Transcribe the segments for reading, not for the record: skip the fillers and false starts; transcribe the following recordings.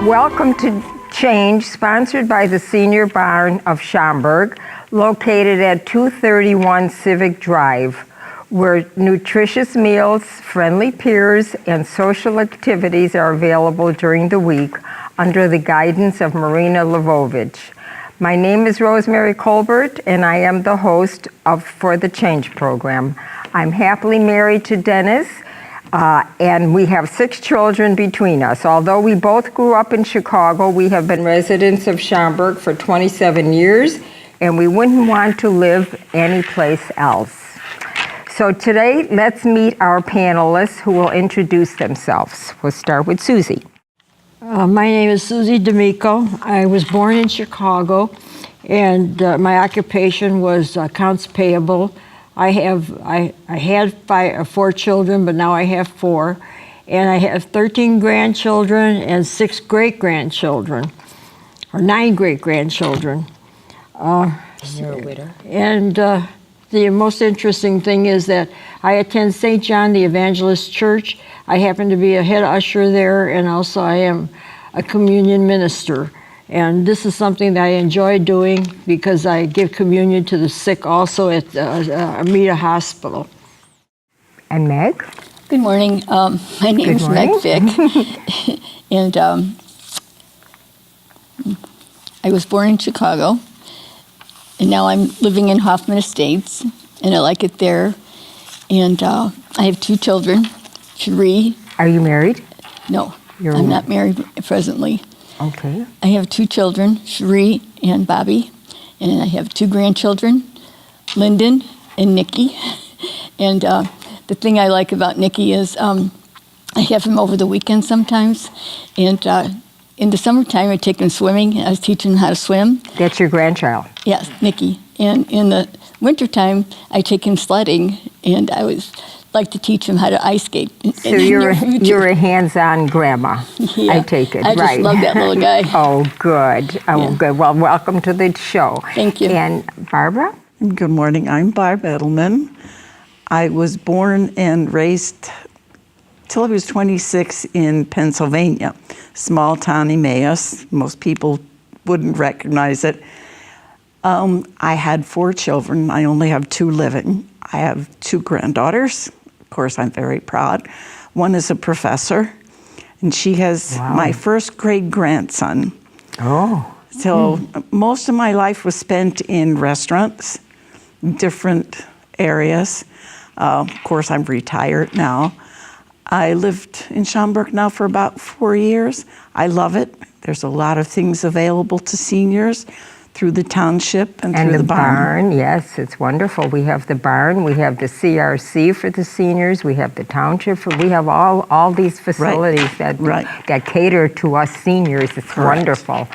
Welcome to Change, sponsored by the Senior Barn of Schaumburg, located at 231 Civic Drive, where nutritious meals, friendly peers, and social activities are available during the week under the guidance of Marina Lvovich. My name is Rosemary Colbert, and I am the host for the Change program. I'm happily married to Dennis, and we have 6 children between us. Although we both grew up in Chicago, we have been residents of Schaumburg for 27 years, and we wouldn't want to live anyplace else. So today, let's meet our panelists who will introduce themselves. We'll start with Susie. My name is Susie D'Amico. I was born in Chicago, and my occupation was accounts payable. I had 4 children, but now I have 4, and I have 13 grandchildren and 6 great-grandchildren, or 9 great-grandchildren. You're a widow. And the most interesting thing is that I attend St. John the Evangelist Church. I happen to be a head usher there, and also I am a communion minister. And this is something that I enjoy doing because I give communion to the sick also at Amita Hospital. And Meg? Good morning. My name is Meg Fick, and I was born in Chicago, and now I'm living in Hoffman Estates, and I like it there. And I have 2 children, Cherie. Are you married? No, I'm not married presently. Okay. I have 2 children, Cherie and Bobby, and I have 2 grandchildren, Lyndon and Nikki. And the thing I like about Nikki is I have him over the weekend sometimes, and in the summertime I take him swimming. I was teaching him how to swim. That's your grandchild? Yes, Nikki. And in the wintertime I take him sledding, and I was like to teach him how to ice skate. So you're a hands-on grandma, yeah, I take it, I just right? love that little guy. Oh, good. Oh, Yeah. good. Well, welcome to the show. Thank you. And Barbara? Good morning. I'm Barb Edelman. I was born and raised till I was 26 in Pennsylvania, small town Emmaus. Most people wouldn't recognize it. I had 4 children. I only have 2 living. I have 2 granddaughters. Of course, I'm very proud. One is a professor, and she has my first grade grandson. Oh. So most of my life was spent in restaurants, different areas. Of course, I'm retired now. I lived in Schaumburg now for about 4 years. I love it. There's a lot of things available to seniors through the township and through the barn. Yes, it's wonderful. We have the barn, we have the CRC for the seniors, we have the township, we have all these facilities that cater to us seniors. It's wonderful.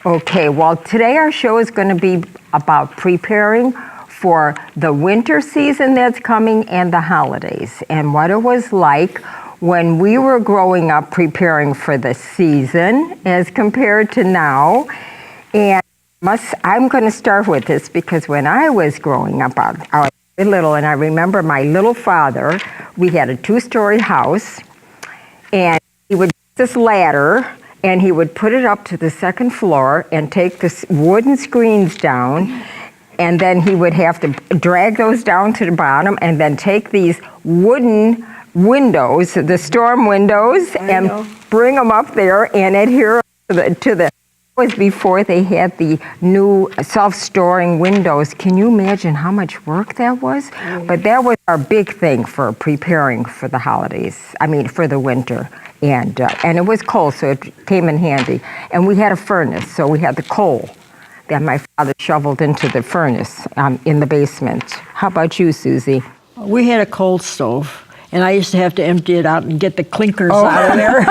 Okay, well, today our show is going to be about preparing for the winter season that's coming and the holidays, and what it was like when we were growing up preparing for the season as compared to now. And I'm going to start with this because when I was growing up, I was little, and I remember my little father, we had a 2-story house, and he would use this ladder, and he would put it up to the 2nd floor and take the wooden screens down, and then he would have to drag those down to the bottom and then take these wooden windows, the storm windows, and bring them up there and adhere to the was before they had the new self-storing windows. Can you imagine how much work that was? But that was our big thing for preparing for the holidays. I mean, for the winter. And it was cold, so it came in handy. And we had a furnace, so we had the coal that my father shoveled into the furnace in the basement. How about you, Susie? We had a coal stove, and I used to have to empty it out and get the clinkers out of there.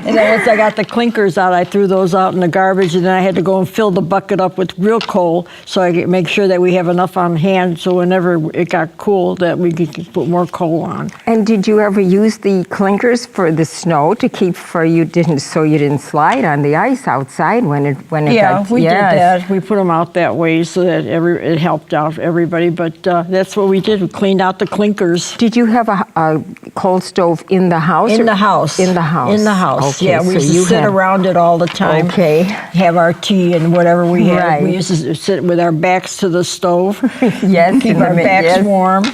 And then once I got the clinkers out, I threw those out in the garbage, and then I had to go and fill the bucket up with real coal so I could make sure that we have enough on hand so whenever it got cool that we could put more coal on. And did you ever use the clinkers for the snow to keep so you didn't slide on the ice outside when it got? We did that. We put them out that way so that it helped out everybody. But that's what we did. We cleaned out the clinkers. Did you have a coal stove in the house? In or- the house. In the house. In the house. Okay, Yeah, we so used to you sit had- around it all the time. Okay. Have our tea and whatever we had. Right. We used to sit with our backs to the stove. Yes, Keep in the our mid- backs yes. warm.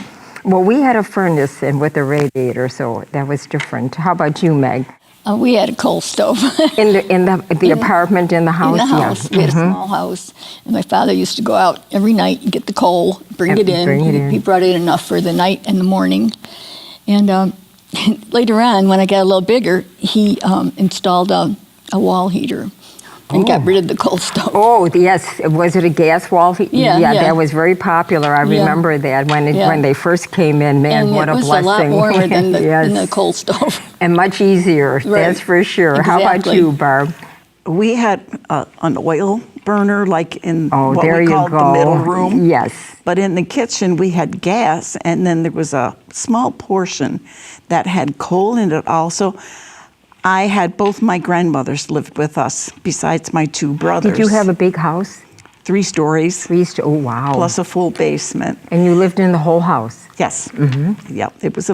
Well, we had a furnace and with a radiator, so that was different. How about you, Meg? We had a coal stove. In the apartment in the house? In the Yeah. house. We had a small house. And my father used to go out every night and get the coal, bring And it in. bring it in. He brought in enough for the night and the morning. And later on, when I got a little bigger, he installed a wall heater and got rid of the coal stove. Oh, yes. Was it a gas wall? Yeah, yeah. That was very popular. I Yeah. remember that Yeah. when they first came in. Man, And what it a was blessing. a lot warmer than the, Yes. than the coal stove. And much easier, that's for sure. How about Exactly. you, Barb? We had an oil burner, like in Oh, what there we you called go. the middle room. Yes. But in the kitchen, we had gas, and then there was a small portion that had coal in it also. I had both my grandmothers lived with us, besides my two brothers. Did you have a big house? 3 stories, Oh, wow. plus a full basement. And you lived in the whole house? Yes. Mm-hmm. Yeah, it was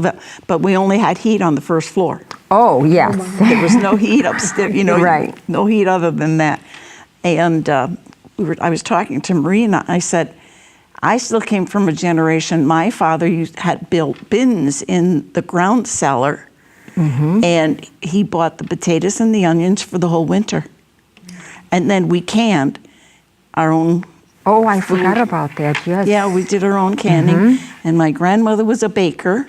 but we only had heat on the first floor. Oh, yes. There was no heat upstairs, Right. No heat other than that. And I was talking to Marina. I said, I still came from a generation. My father had built bins in the ground cellar, and he bought the potatoes and the onions for the whole winter. And then we canned our own. Oh, I forgot about that, yes. Yeah, we did our own canning. And my grandmother was a baker.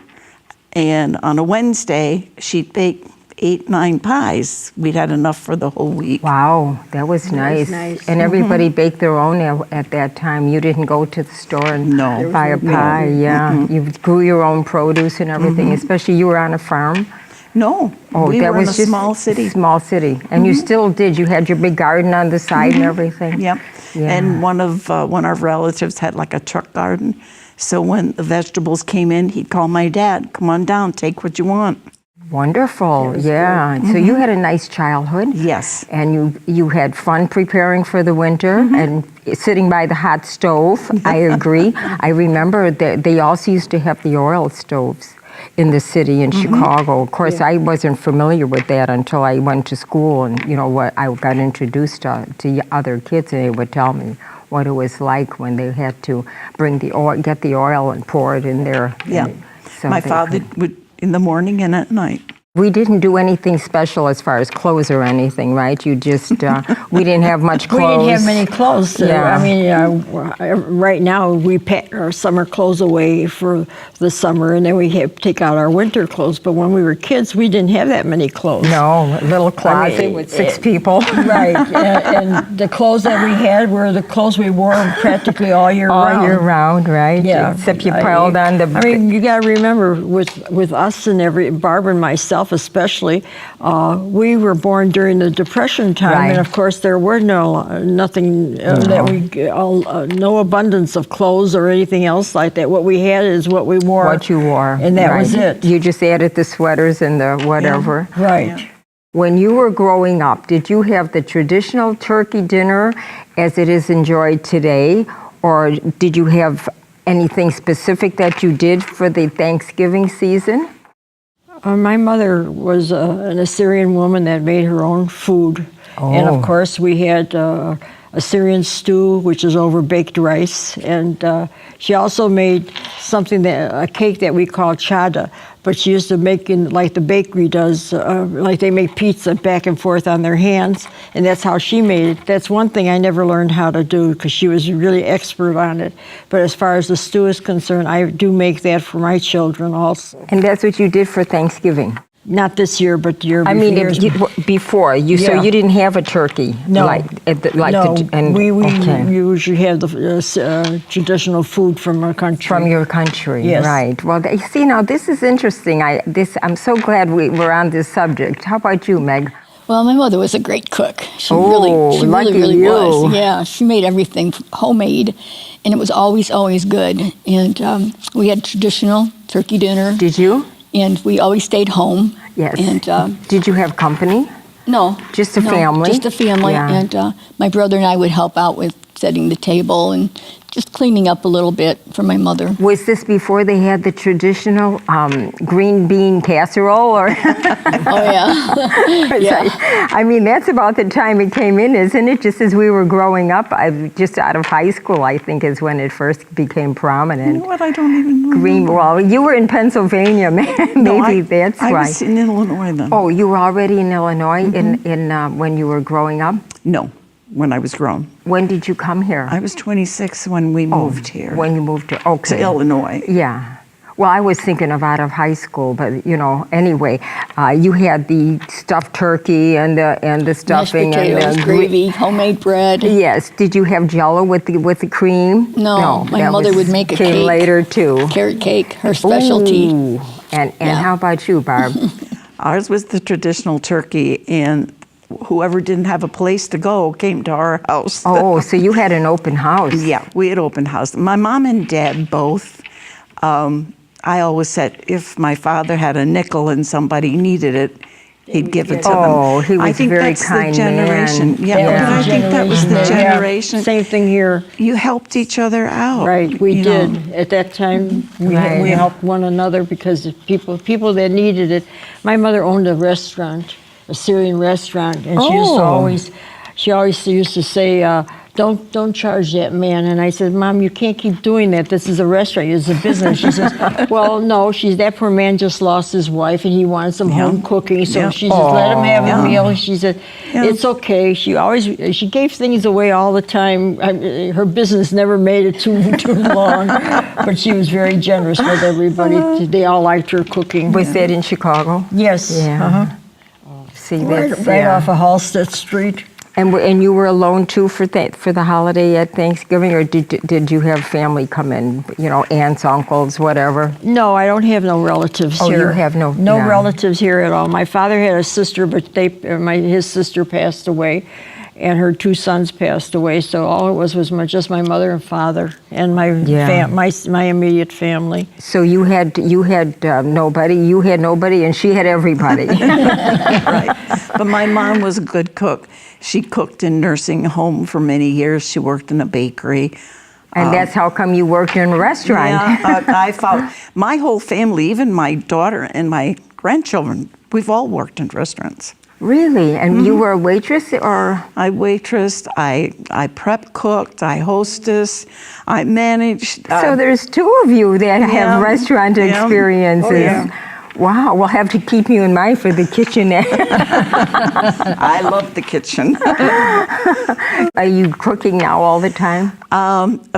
And on a Wednesday, she'd bake 8, 9 pies. We'd had enough for the whole week. Wow, that was nice. nice. And everybody baked their own at that time. You didn't go to the store and No. buy a pie. Yeah, you grew your own produce and everything. Especially you were on a farm. No, Oh, we that were was in a just small city. Small city, and you still did. You had your big garden on the side and everything. Yep. Yeah. And one of our relatives had like a truck garden. So when the vegetables came in, he'd call my dad, "Come on down, take what you want." Wonderful. Yeah. So you had a nice childhood. Yes. And you had fun preparing for the winter and sitting by the hot stove. I agree. I remember that they also used to have the oil stoves in the city in Chicago. Of course, I wasn't familiar with that until I went to school, and what I got introduced to other kids, and they would tell me what it was like when they had to bring the oil, get the oil, and pour it in there. Yeah. So My they father would in the morning and at night. We didn't do anything special as far as clothes or anything, right? You just, we didn't have much We clothes. didn't have many clothes. Yeah. I mean, right now we pack our summer clothes away for the summer, and then we take out our winter clothes. But when we were kids, we didn't have that many clothes. No, a little closet with 6 people. Right, and the clothes that we had were the clothes we wore practically all year round. All year round, right? Yeah, Except you piled on the... I mean, you got to remember, with us and Barbara and myself especially, we were born during the Depression time, Right. and of course there were nothing that no abundance of clothes or anything else like that. What we had is what we wore. What you wore. and that right. was it. You just added the sweaters and the whatever. Right. When you were growing up, did you have the traditional turkey dinner as it is enjoyed today, or did you have anything specific that you did for the Thanksgiving season? My mother was an Assyrian woman that made her own food. And Oh. of course, we had Assyrian stew, which is over baked rice. And she also made a cake that we call chada. But she used to make like the bakery does, like they make pizza back and forth on their hands. And that's how she made it. That's one thing I never learned how to do because she was really expert on it. But as far as the stew is concerned, I do make that for my children also. And that's what you did for Thanksgiving? Not this year, but the year I before. mean, before you, so Yeah. you didn't have a turkey, No. we we okay. usually have the traditional food from our country. From your country, Yes. right? Well, you see, now this is interesting. I'm so glad we're on this subject. How about you, Meg? Well, my mother was a great cook. She Oh, really, lucky really you. was. Yeah, she made everything homemade, and it was always good. And we had traditional turkey dinner, Did you? and we always stayed home. Yes. And Did you have company? no, Just a no, family? just a family. Yeah. And my brother and I would help out with setting the table and just cleaning up a little bit for my mother. Was this before they had the traditional green bean casserole? Or Oh, yeah. Yeah. I mean, that's about the time it came in, isn't it? Just as we were growing up, just out of high school, I think, is when it first became prominent. You know what? I don't even know. Green. Well, you were in Pennsylvania, maybe that's I why. was in Illinois then. Oh, you were already in Illinois in when you were growing up? No, when I was grown. When did you come here? I was 26 when we moved here When you moved to, okay. to Illinois. Yeah. Well, I was thinking of out of high school, but anyway, you had the stuffed turkey and the Mashed stuffing potatoes, and the gravy, homemade bread. Yes. Did you have Jello with the cream? No, my that mother would make a came cake. later too. Carrot cake, her specialty. Ooh. And Yeah. how about you, Barb? Ours was the traditional turkey, and whoever didn't have a place to go came to our house. Oh, so you had an open house. Yeah, we had open house. My mom and dad both. I always said if my father had a nickel and somebody needed it, he'd give it to them. Oh, he was I think very that's kind the generation. man. Yeah, Yeah. but I think that was the Yeah. generation. Same thing here. You helped each other out. Right, we you did. know. At that time, Right. we helped one another because the people that needed it. My mother owned a restaurant, a Syrian restaurant, and she always used to say, don't charge that man. And I said, Mom, you can't keep doing that. This is a restaurant. It's a business. She says, well, no. That poor man just lost his wife, and he wanted some home cooking. So Yeah. she says, let him have a meal. She said, Yeah. it's okay. She gave things away all the time. Her business never made it too long, but she was very generous with everybody. They all liked her cooking. Was that in Chicago? Yes. Yeah. Uh-huh. See, Right, that's right off of Halstead Street. And you were alone too for the holiday at Thanksgiving, or did you have family come in? Aunts, uncles, whatever. No, I don't have no relatives Oh, here. you have no- no yeah. relatives here at all. My father had a sister, but his sister passed away, and her two sons passed away. So all it was just my mother and father and Yeah. my immediate family. So you had nobody. You had nobody, and she had everybody. Right. But my mom was a good cook. She cooked in nursing home for many years. She worked in a bakery. And that's how come you worked in a restaurant. Yeah, I found my whole family, even my daughter and my grandchildren, we've all worked in restaurants. Really? And you were a waitress, or? I waitressed, I prep cooked, I hostess, I managed. So there's two of you that Yeah. have restaurant Yeah. experiences. Oh, yeah. Wow, we'll have to keep you in mind for the kitchen. I love the kitchen. Are you cooking now all the time?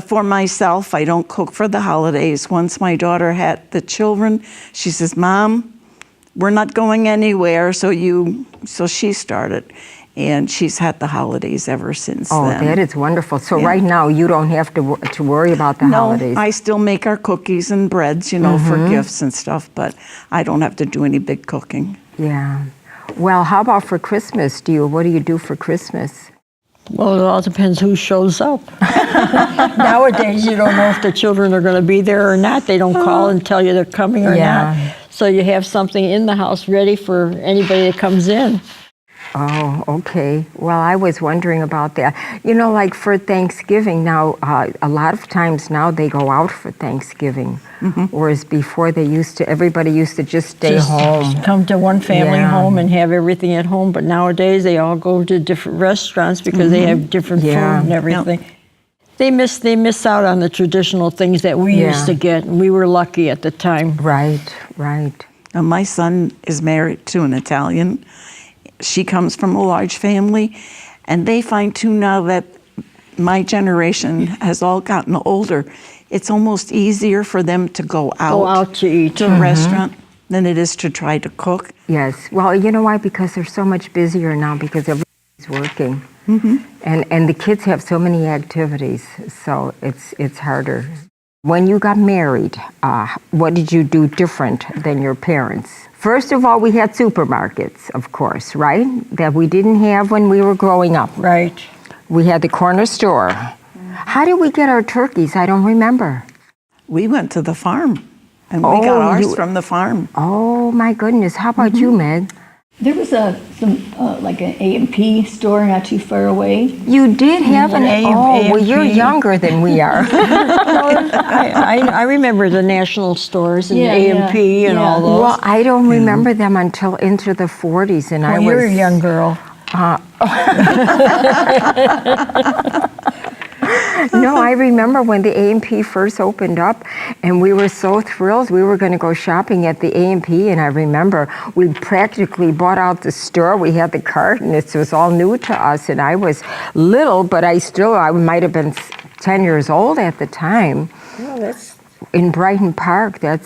For myself, I don't cook for the holidays. Once my daughter had the children, she says, Mom, we're not going anywhere, so she started. And she's had the holidays ever since Oh, then. that is wonderful. So Yeah. right now you don't have to worry about the holidays. No, I still make our cookies and breads, for gifts and stuff, but I don't have to do any big cooking. Yeah. Well, how about for Christmas? What do you do for Christmas? Well, it all depends who shows up. Nowadays, you don't know if the children are going to be there or not. They don't call and tell you they're coming or Yeah. not. So you have something in the house ready for anybody that comes in. Oh, okay. Well, I was wondering about that. Like for Thanksgiving now, a lot of times now they go out for Thanksgiving, whereas before everybody used to just stay Just home. Come to one family Yeah. home and have everything at home. But nowadays, they all go to different restaurants because they have different Yeah. food and everything. They miss out on the traditional things that we Yeah. used to get, and we were lucky at the time. Right, right. Now, my son is married to an Italian. She comes from a large family, and they find too now that my generation has all gotten older, it's almost easier for them to go out to eat. to a restaurant than it is to try to cook. Yes. Well, you know why? Because they're so much busier now because everybody's working. And the kids have so many activities, so it's harder. When you got married, what did you do different than your parents? First of all, we had supermarkets, of course, right? That we didn't have when we were growing up. Right. We had the corner store. How did we get our turkeys? I don't remember. We went to the farm, and we got Oh, ours from the farm. Oh, my goodness. How about you, Meg? There was like an A&P store not too far away. You did have an A&P. well, you're younger than we are. I remember the national stores and Yeah, A&P and yeah. all those. Well, I don't remember them until into the 40s, and I Well, was. you're a young girl. No, I remember when the A&P first opened up, and we were so thrilled. We were going to go shopping at the A&P, and I remember we practically bought out the store. We had the cart, and it was all new to us, and I was little, but I might have been 10 years old at the time. Well, that's In Brighton Park, that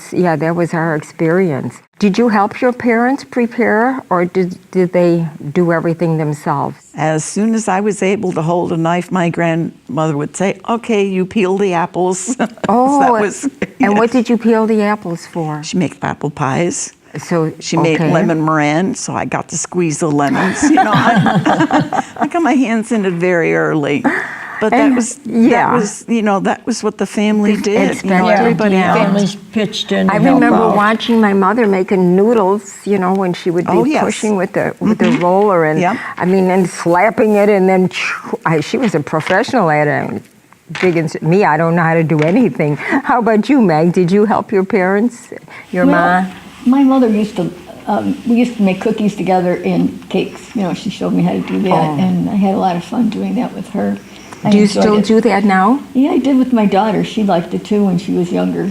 was our experience. Did you help your parents prepare, or did they do everything themselves? As soon as I was able to hold a knife, my grandmother would say, "Okay, you peel the apples." Oh, That was, and what did you peel the apples for? she made apple pies. So She made okay. lemon meringue, so I got to squeeze the lemons. I got my hands in it very early. But that was what the family did. expected, Everybody yeah. helped. families pitched in. to I help remember out. watching my mother making noodles, when she would be Oh, yes. pushing with the roller, and Yep. and slapping it, and then she was a professional at it. Me, I don't know how to do anything. How about you, Meg? Did you help your parents, your Well, mom? my mother used to, we used to make cookies together and cakes. She showed me how to do that, and I had a lot of fun doing that with her. I Do you enjoyed still it. do that now? Yeah, I did with my daughter. She liked it too when she was younger.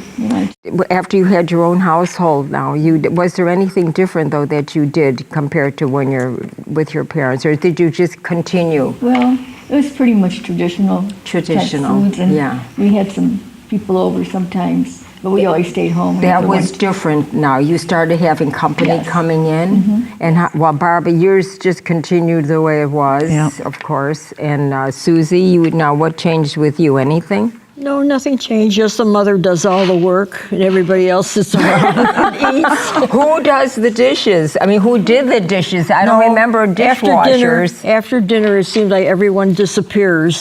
After you had your own household now, was there anything different, though, that you did compared to when you're with your parents, or did you just continue? Well, it was pretty much traditional. Traditional, type foods, and yeah. we had some people over sometimes, but we always stayed home. That after was lunch. different now. You started having company Yes. coming in. And Barbara, yours just continued the way it was, Yeah. of course. And Susie, what changed with you? Anything? No, nothing changed. Just the mother does all the work, and everybody else sits around and eats. Who does the dishes? Who did the dishes? I don't remember dishwashers. After dinner, it seems like everyone disappears.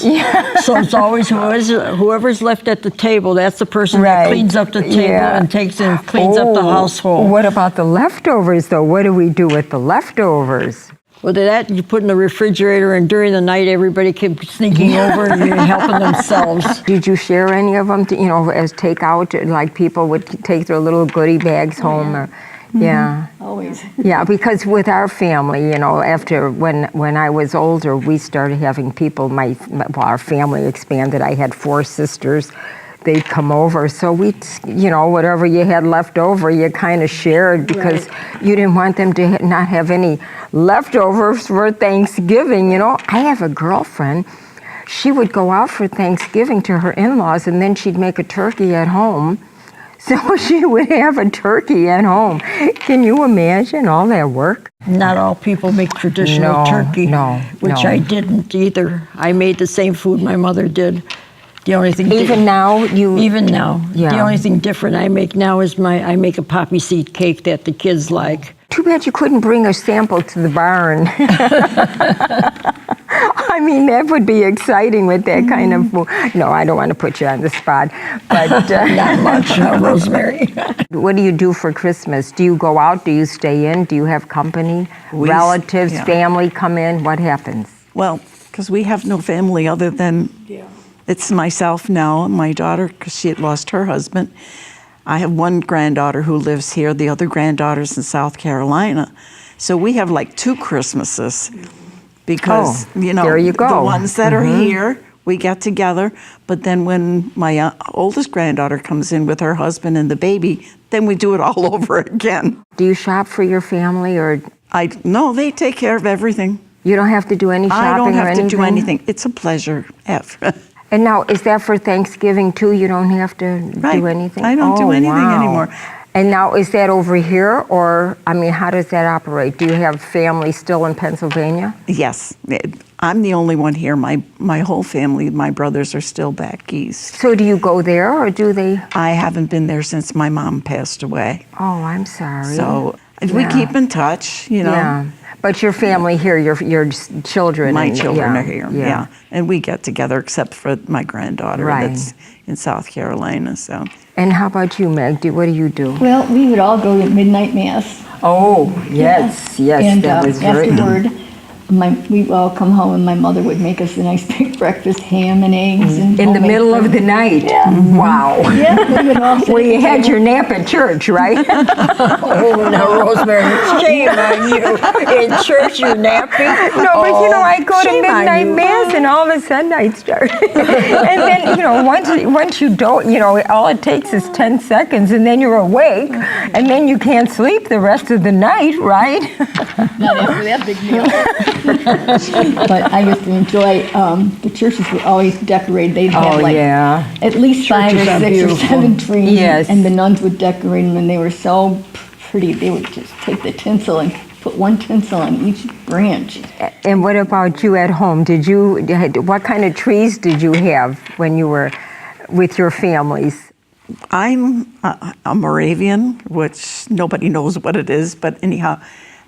So it's always whoever's left at the table. That's the person Right. that cleans up the table Yeah. and takes and cleans up the household. What about the leftovers, though? What do we do with the leftovers? Well, that you put in the refrigerator, and during the night, everybody kept sneaking over and helping themselves. Did you share any of them, as takeout? Like people would take their little goodie bags home? Or, yeah. Always. Yeah, because with our family, after when I was older, we started having people. Our family expanded. I had 4 sisters. They'd come over, so whatever you had left over, you kind of shared because you didn't want them to not have any leftovers for Thanksgiving. I have a girlfriend. She would go out for Thanksgiving to her in-laws, and then she'd make a turkey at home. So she would have a turkey at home. Can you imagine all that work? Not all people make traditional No, turkey, no, which no. I didn't either. I made the same food my mother did. The only thing Even now, you... Even now, Yeah. the only thing different I make now is I make a poppy seed cake that the kids like. Too bad you couldn't bring a sample to the barn. That would be exciting with that kind of food. No, I don't want to put you on the spot. But Not much, Rosemary. what do you do for Christmas? Do you go out? Do you stay in? Do you have company? Relatives, yeah. family come in? What happens? Well, because we have no family other than it's myself now and my daughter, because she had lost her husband. I have one granddaughter who lives here. The other granddaughter's in South Carolina. So we have like 2 Christmases because, there you go. the ones that are here, we get together. But then when my oldest granddaughter comes in with her husband and the baby, then we do it all over again. Do you shop for your family, or No, they take care of everything. you don't have to do any shopping I don't or have anything? to do anything. It's a pleasure. And now, is that for Thanksgiving too? You don't have to Right. do anything? I don't do anything wow. anymore. And now, is that over here, or, how does that operate? Do you have family still in Pennsylvania? Yes, I'm the only one here. My whole family, my brothers are still back east. So do you go there, or do they? I haven't been there since my mom passed away. Oh, I'm sorry. So we Yeah. keep in touch, Yeah. But your family here, your children. My and- children yeah, are here, yeah. And we get together except for my granddaughter Right. that's in South Carolina, so. And how about you, Meg? What do you do? Well, we would all go to midnight mass. Oh, yes, And that was very. afterward, we'd all come home and my mother would make us a nice big breakfast, ham and eggs. And In the homemade middle of the bread. night? Yeah. Wow. Yeah, we would all sit Well, at you the had table. your nap at church, right? Oh, now, Rosemary, shame on you. In church, you're napping? No, but I go to shame on midnight you. mass and all of a sudden I'd start. And then, once you don't, all it takes is 10 seconds and then you're awake and then you can't sleep the rest of the night, right? Not after that big meal. But I used to enjoy, the churches were always decorated. They'd have at least 5 or Churches are 6 or beautiful. 7 trees. Yes. And the nuns would decorate them and they were so pretty. They would just take the tinsel and put one tinsel on each branch. And what about you at home? What kind of trees did you have when you were with your families? I'm a Moravian, which nobody knows what it is, but anyhow,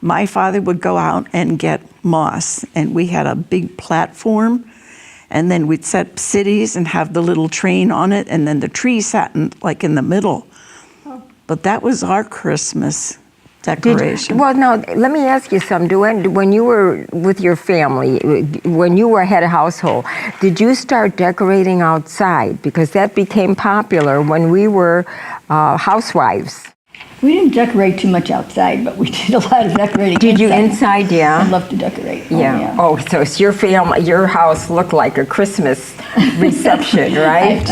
my father would go out and get moss, and we had a big platform, and then we'd set cities and have the little train on it, and then the tree sat in the middle. But that was our Christmas decoration. Well, now, let me ask you something. When you were with your family, when you were head of household, did you start decorating outside? Because that became popular when we were housewives. We didn't decorate too much outside, but we did a lot of decorating Did you inside? I Yeah. love to decorate. Oh, Yeah. Oh, so it's your house looked like a Christmas reception, right?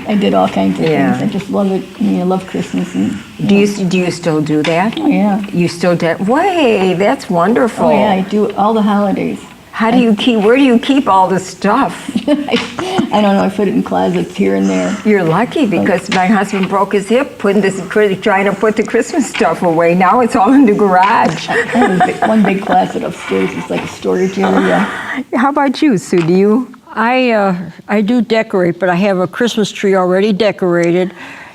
I did all kinds of Yeah. things. I just love it. I mean, I love Christmas. And, Do you still do that? Oh, yeah. You still do? Way, that's wonderful. Oh, yeah, I do all the holidays. Where do you keep all the stuff? I don't know, I put it in closets here and there. You're lucky because my husband broke his hip trying to put the Christmas stuff away. Now it's all in the garage. I have one big closet upstairs. It's like a storage area. How about you, Sue? Do you? I do decorate, but I have a Christmas tree already decorated,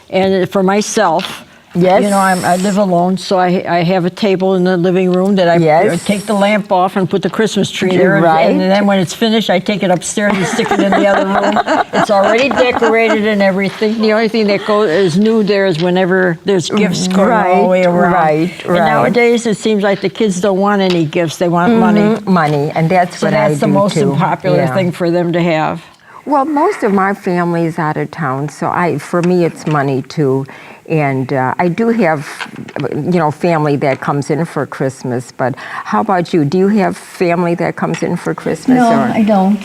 and for myself. Yes. I live alone, so I have a table in the living room that I take the lamp off and put the Christmas tree there. Right. And then when it's finished, I take it upstairs and stick it in the other room. It's already decorated and everything. The only thing that is new there is whenever there's gifts going all the way around. Right. And nowadays, it seems like the kids don't want any gifts. They want money. Money, and that's So what I do that's the most too. popular Yeah. thing for them to have. Well, most of my family is out of town, so for me it's money too. And I do have, family that comes in for Christmas. But how about you? Do you have family that comes in for Christmas? No, I don't.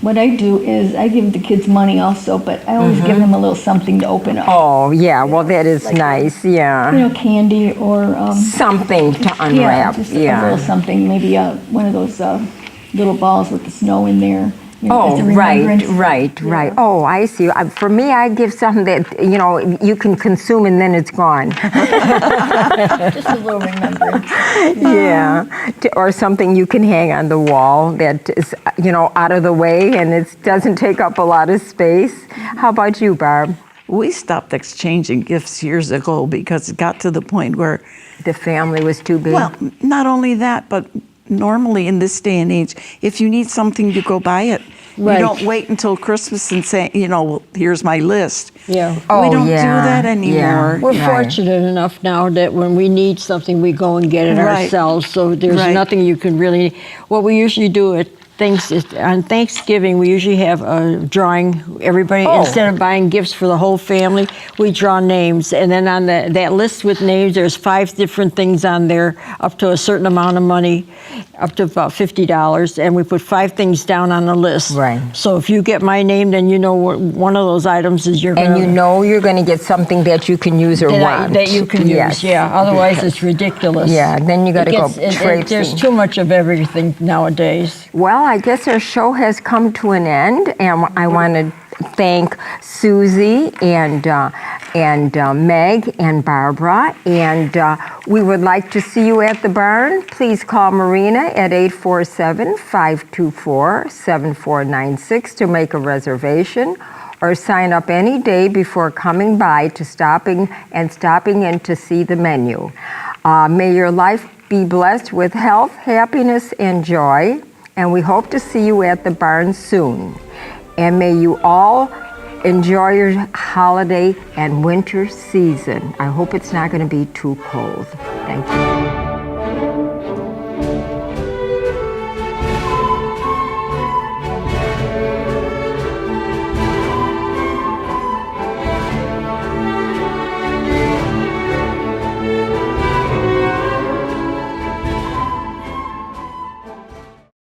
What I do is I give the kids money also, but I always give them a little something to open up. Oh, yeah. Well, that is nice. Yeah. Candy or Something to unwrap. yeah, just a little something. Maybe one of those little balls with the snow in there. Oh, as a right. remembrance. Oh, I see. For me, I give something that, you can consume and then it's gone. Just a little remembrance. Yeah. Or something you can hang on the wall that is, out of the way and it doesn't take up a lot of space. How about you, Barb? We stopped exchanging gifts years ago because it got to the point where, The family was too big? well, not only that, but normally in this day and age, if you need something, you go buy it. Right. You don't wait until Christmas and say, well, here's my list. Yeah. Oh, we don't yeah. do that anymore. We're Right. fortunate enough now that when we need something, we go and get it Right. ourselves. So there's Right. nothing you can really. What we usually do on Thanksgiving, we usually have a drawing. Everybody, instead of buying gifts for the whole family, we draw names, and then on that list with names, there's 5 different things on there, up to a certain amount of money, up to about $50, and we put 5 things down on the list. Right. So if you get my name, then you know what one of those items is you're And gonna. you're going to get something that you can use or want. That you can Yes. use, yeah. Otherwise, it's ridiculous. Yeah, then you got to go traipsing. There's too much of everything nowadays. Well, I guess our show has come to an end, and I want to thank Susie and Meg and Barbara, and we would like to see you at the barn. Please call Marina at 847-524-7496 to make a reservation, or sign up any day before coming by to stopping in to see the menu. May your life be blessed with health, happiness, and joy. And we hope to see you at the barn soon. And may you all enjoy your holiday and winter season. I hope it's not going to be too cold. Thank you.